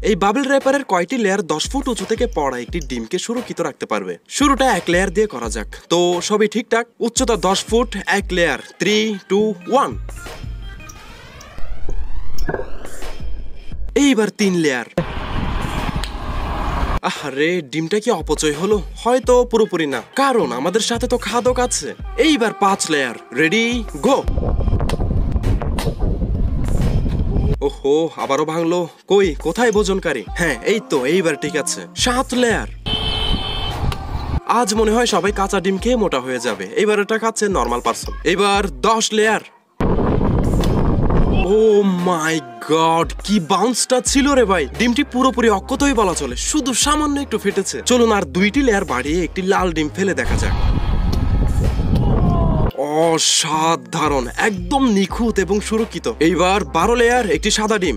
এই বাবল র্যাপারের কয়টি layer 10 foot উঁচু থেকে পড়া একটি ডিমকে সুরক্ষিত রাখতে পারবে? শুরুটা 1 লেয়ার দিয়ে করা যাক। তো সবই ঠিকঠাক, উচ্চতা 10 ফুট, 1 লেয়ার। 3, 2, 1। এইবার 3 লেয়ার। আরে ডিমটা কি অপচয় হলো? হয়তো পুরোপুরি না, কারণ আমাদের সাথে তো খাদক আছে। এইবার 5 লেয়ার। রেডি, গো। ওহো, আবারও ভাঙলো। কোথায় ভোজনকারী? হ্যাঁ, এই তো, এইবার ঠিক আছে। 7 লেয়ার। আজ মনে হয় সবাই কাঁচা ডিম খেয়ে মোটা হয়ে যাবে। এইবার এটা খাচ্ছে নর্মাল পারসন। এবার 10 লেয়ার। ও মাই গড, কি বাউন্সটা ছিল রে ভাই! ডিমটি পুরোপুরি অক্ষতই বলা চলে, শুধু সামান্য একটু ফেটেছে। চলুন আর 2টি লেয়ার বাড়িয়ে একটি লাল ডিম ফেলে দেখা যাক। অসাধারণ, একদম নিখুঁত এবং সুরক্ষিত। এইবার 12 লেয়ার, একটি সাদা ডিম।